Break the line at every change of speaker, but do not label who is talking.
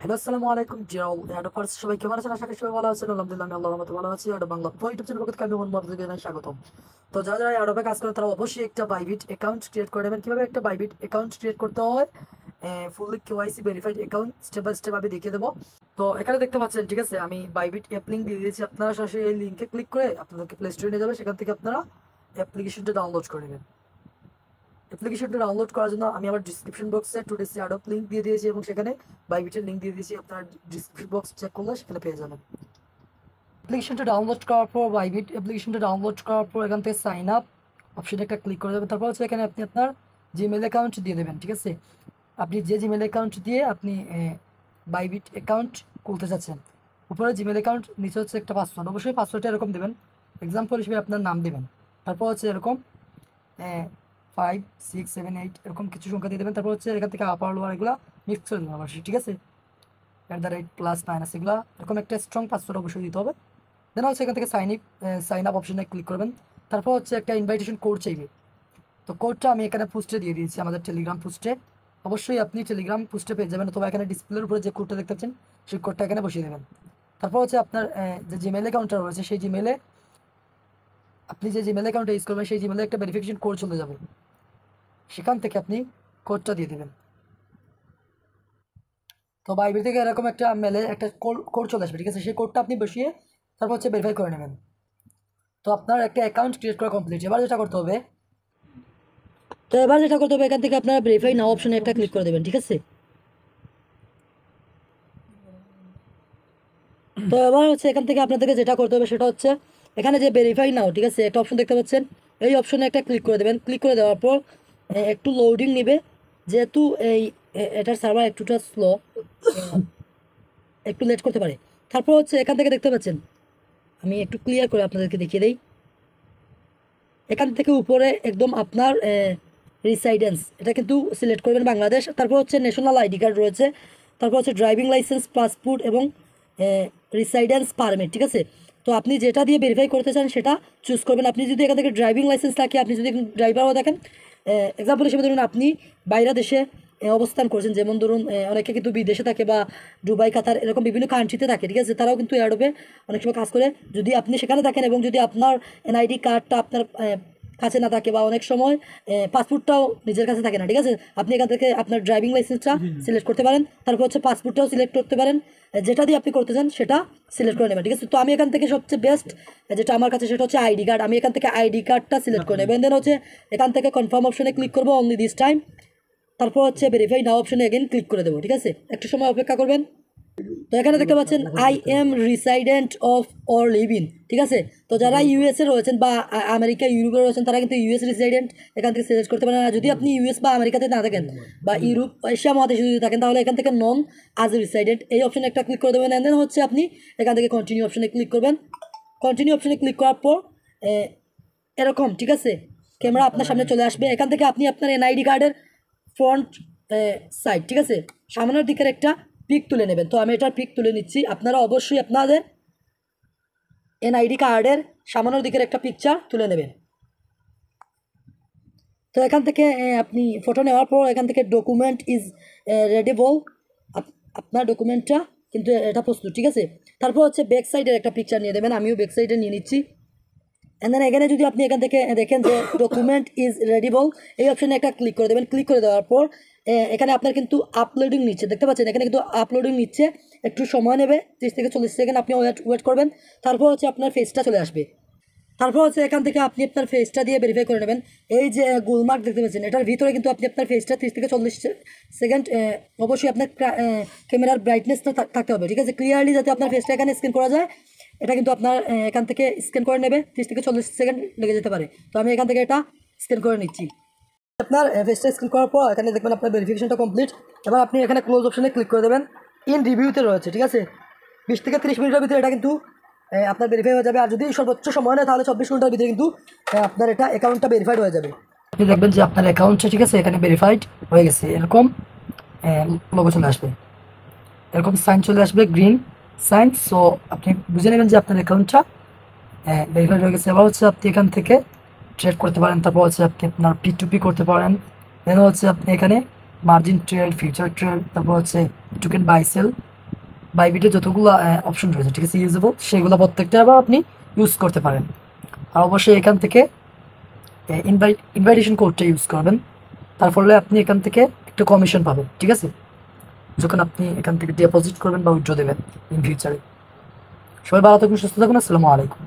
Hello, আসসালামু আলাইকুম Ziaul first সবাই কেমন আছেন? আশা করি সবাই ভালো আছেন। আলহামদুলিল্লাহ, আমি আল্লাহর রহমতে ভালো আছি। বাংলা প্রো ইউটিউব চ্যানেল থেকে আমি মোহাম্মদ জানাই স্বাগতম। তো যারা যারা অ্যাডোবে কাজ করেন তারা অবশ্যই একটা বাইবিট অ্যাকাউন্ট ক্রিয়েট করে নেবেন। কিভাবে একটা বাইবিট অ্যাকাউন্ট ক্রিয়েট করতে হয়, fully KYC verified account step by step আমি দেখিয়ে দেবো। তো এখানে দেখতে পাচ্ছেন, ঠিক আছে, আমি বাইবিট অ্যাপ লিঙ্ক দিয়ে দিয়েছি। আপনারা সরাসরি এই লিঙ্কে ক্লিক করে আপনাদেরকে প্লে স্টোরে নিয়ে যাবে। সেখান থেকে আপনারা অ্যাপ্লিকেশনটা ডাউনলোড করে নেবেন। অ্যাপ্লিকেশনটা ডাউনলোড করার জন্য আমি আমার ডিসক্রিপশন বক্সে টুডেসি অ্যাডোব লিঙ্ক দিয়ে দিয়েছি এবং সেখানে বাইবিটের লিঙ্ক দিয়ে দিয়েছি। আপনার ডিসক্রিপশন বক্স চেক করলে সেখানে পেয়ে যাবেন। অ্যাপ্লিকেশনটা ডাউনলোড করার পর বাইবিট অ্যাপ্লিকেশনটা ডাউনলোড করার পর এখান থেকে সাইন আপ অপশনে একটা ক্লিক করে দেবেন। তারপর হচ্ছে এখানে আপনি আপনার জিমেল অ্যাকাউন্ট দিয়ে দেবেন। ঠিক আছে, আপনি যে জিমেল অ্যাকাউন্ট দিয়ে আপনি বাইবিট অ্যাকাউন্ট খুলতে চাচ্ছেন, উপরে জিমেল অ্যাকাউন্ট, নিচে হচ্ছে একটা পাসওয়ার্ড। অবশ্যই পাসওয়ার্ডটা এরকম দেবেন, এক্সাম্পল হিসেবে আপনার নাম দেবেন। তারপর হচ্ছে এরকম 5 6 7 8 এরকম কিছু সংখ্যা দিয়ে দেবেন। তারপর হচ্ছে এখান থেকে আপার লোয়ার এগুলো মিক্স করে দেবেন অবশ্যই। ঠিক আছে, @ প্লাস মাইনাস এগুলো এরকম একটা স্ট্রং পাসওয়ার্ড অবশ্যই দিতে হবে। দেন হচ্ছে এখান থেকে সাইন আপ অপশনে ক্লিক করবেন। তারপর হচ্ছে একটা ইনভাইটেশন কোড চাইবে। তো কোডটা আমি এখানে পোস্টে দিয়ে দিয়েছি, আমাদের টেলিগ্রাম পোস্টে। অবশ্যই আপনি টেলিগ্রাম পোস্টে পেয়ে যাবেন, অথবা এখানে ডিসপ্লের উপরে যে কোডটা দেখতে পাচ্ছেন সেই কোডটা এখানে বসিয়ে দেবেন। তারপর হচ্ছে আপনার যে জিমেল অ্যাকাউন্টটা রয়েছে সেই জিমেলে আপনি যে জিমেল অ্যাকাউন্টটা ইউজ করবেন সেই জিমেলে একটা ভেরিফিকেশন কোড চলে যাবে, সেখান থেকে আপনি কোডটা দিয়ে দেবেন। তো বাইবিল থেকে এরকম একটা মেলে একটা কোড চলে আসবে। ঠিক আছে, সেই কোডটা আপনি বসিয়ে তারপর হচ্ছে ভেরিফাই করে নেবেন। তো আপনার একটা অ্যাকাউন্ট ক্রিয়েট করা কমপ্লিট। এবার যেটা করতে হবে এখান থেকে আপনারা ভেরিফাই নাও অপশনে একটা ক্লিক করে দেবেন। ঠিক আছে, তো এবার হচ্ছে এখান থেকে আপনাদেরকে যেটা করতে হবে সেটা হচ্ছে এখানে যে ভেরিফাই নাও, ঠিক আছে, একটা অপশন দেখতে পাচ্ছেন, এই অপশনে একটা ক্লিক করে দেবেন। ক্লিক করে দেওয়ার পর একটু লোডিং নেবে, যেহেতু এটার সার্ভার একটুটা স্লো, একটু লেট করতে পারে। তারপর হচ্ছে এখান থেকে দেখতে পাচ্ছেন, আমি একটু ক্লিয়ার করে আপনাদেরকে দেখিয়ে দিই। এখান থেকে উপরে একদম আপনার রিসাইডেন্স এটা কিন্তু সিলেক্ট করবেন বাংলাদেশ। তারপর হচ্ছে ন্যাশনাল আইডি কার্ড রয়েছে, তারপর হচ্ছে ড্রাইভিং লাইসেন্স, পাসপোর্ট এবং রিসাইডেন্স পারমিট। ঠিক আছে, তো আপনি যেটা দিয়ে ভেরিফাই করতে চান সেটা চুজ করবেন। আপনি যদি এখান থেকে ড্রাইভিং লাইসেন্স থাকে, আপনি যদি ড্রাইভারও দেখেন, এক্সাম্পল হিসেবে ধরুন আপনি বাইরে দেশে অবস্থান করছেন, যেমন ধরুন অনেকে কিন্তু বিদেশে থাকে বা দুবাই, কাতার এরকম বিভিন্ন কান্ট্রিতে থাকে। ঠিক আছে, তারাও কিন্তু অ্যাডোবে অনেক সময় কাজ করে। যদি আপনি সেখানে থাকেন এবং যদি আপনার এনআইডি কার্ডটা আপনার কাছে না থাকে বা অনেক সময় পাসপোর্টটাও নিজের কাছে থাকে না, ঠিক আছে, আপনি এখান থেকে আপনার ড্রাইভিং লাইসেন্সটা সিলেক্ট করতে পারেন। তারপর হচ্ছে পাসপোর্টটাও সিলেক্ট করতে পারেন, যেটা দিয়ে আপনি করতে চান সেটা সিলেক্ট করে নেবেন। ঠিক আছে, তো আমি এখান থেকে সবচেয়ে বেস্ট যেটা আমার কাছে সেটা হচ্ছে আইডি কার্ড। আমি এখান থেকে আইডি কার্ডটা সিলেক্ট করে নেবেন। দেন হচ্ছে এখান থেকে কনফার্ম অপশনে ক্লিক করবো, অনলি দিস টাইম। তারপর হচ্ছে ভেরিফাই নাও অপশনে এগেন ক্লিক করে দেবো। ঠিক আছে, একটু সময় অপেক্ষা করবেন। তো এখানে দেখতে পাচ্ছেন I am resident of or live in. ঠিক আছে, তো যারা ইউএসএ রয়েছেন বা আমেরিকা, ইউরোপে রয়েছেন, তারা কিন্তু ইউএস রিসাইডেন্ট এখান থেকে সিলেক্ট করতে পারেন। আর যদি আপনি ইউএস বা আমেরিকাতে না থাকেন বা ইউরোপ, এশিয়া মহাদেশে যদি থাকেন, তাহলে এখান থেকে নন আজ রিসাইডেন্ট এই অপশনে একটা ক্লিক করে দেবেন। দেন হচ্ছে আপনি এখান থেকে কন্টিনিউ অপশনে ক্লিক করবেন। কন্টিনিউ অপশনে ক্লিক করার পর এরকম, ঠিক আছে, ক্যামেরা আপনার সামনে চলে আসবে। এখান থেকে আপনি আপনার এনআইডি কার্ডের ফ্রন্ট সাইড, ঠিক আছে, সামনের দিকের একটা পিক তুলে নেবেন। তো আমি এটার পিক তুলে নিচ্ছি। আপনারা অবশ্যই আপনাদের এনআইডি কার্ডের সামনের দিকের একটা পিকচার তুলে নেবেন। তো এখান থেকে আপনি ফটো নেওয়ার পর এখান থেকে ডকুমেন্ট ইজ রেডিবল, আপনার ডকুমেন্টটা কিন্তু এটা প্রস্তুত। ঠিক আছে, তারপর হচ্ছে ব্যাক সাইডের একটা পিকচার নিয়ে দেবেন। আমিও ব্যাক সাইডে নিয়ে নিচ্ছি। অ্যান্ড দেন এখানে যদি আপনি এখান থেকে দেখেন যে ডকুমেন্ট ইজ রেডিবল, এই অপশানে একটা ক্লিক করে দেবেন। ক্লিক করে দেওয়ার পর এখানে আপনার কিন্তু আপলোডিং নিচ্ছে, দেখতে পাচ্ছেন এখানে কিন্তু আপলোডিং নিচ্ছে, একটু সময় নেবে, 30 থেকে 40 সেকেন্ড আপনি ওয়েট করবেন। তারপর হচ্ছে আপনার ফেসটা চলে আসবে। তারপর হচ্ছে এখান থেকে আপনি আপনার ফেসটা দিয়ে ভেরিফাই করে নেবেন। এই যে গোলমার্ক দেখতে পাচ্ছেন, এটার ভিতরে কিন্তু আপনি আপনার ফেসটা 30 থেকে 40 সেকেন্ড অবশ্যই আপনার ক্যামেরার ব্রাইটনেসটা থাকতে হবে। ঠিক আছে, ক্লিয়ারলি যাতে আপনার ফেসটা এখানে স্ক্যান করা যায়, এটা কিন্তু আপনার এখান থেকে স্ক্যান করে নেবে, 30 থেকে 40 সেকেন্ড লেগে যেতে পারে। তো আমি এখান থেকে এটা স্ক্যান করে নিচ্ছি। আপনার ফেসটা স্ক্যান করার পর এখানে দেখবেন আপনার ভেরিফিকেশনটা কমপ্লিট। এবার আপনি এখানে ক্লোজ অপশনে ক্লিক করে দেবেন। ইন রিভিউতে রয়েছে, ঠিক আছে, 20 থেকে 30 মিনিটের ভিতরে এটা কিন্তু আপনার ভেরিফাই হয়ে যাবে। আর যদি সর্বোচ্চ সময় নেয় তাহলে 24 ঘন্টার ভিতরে কিন্তু আপনার এটা অ্যাকাউন্টটা ভেরিফাইড হয়ে যাবে। আপনি দেখবেন যে আপনার অ্যাকাউন্টটা, ঠিক আছে, এখানে ভেরিফাইড হয়ে গেছে, এরকম লোগো চলে আসবে, এরকম সাইন চলে আসবে, গ্রিন সাইন। সো আপনি বুঝে নেবেন যে আপনার অ্যাকাউন্টটা ভেরিফাইড হয়ে গেছে। এবার হচ্ছে আপনি এখান থেকে ট্রেড করতে পারেন। তারপর হচ্ছে আপনি আপনার P2P করতে পারেন। দেন হচ্ছে আপনি এখানে মার্জিন ট্রেড, ফিউচার ট্রেড, তারপর হচ্ছে টোকেন বাই সেল বাইবিটের যতগুলো অপশন রয়েছে, ঠিক আছে, ইউজেবল, সেগুলো প্রত্যেকটা আবার আপনি ইউজ করতে পারেন। আর অবশ্যই এখান থেকে ইনভাইটেশন কোডটা ইউজ করবেন, তার ফলে আপনি এখান থেকে একটা কমিশন পাবেন, ঠিক আছে, যখন আপনি এখান থেকে ডিপোজিট করবেন বা উইথড্র দেবেন ইন ফিউচারে। সবাই ভালো থাকুন, সুস্থ থাকুন, আসসালামু আলাইকুম।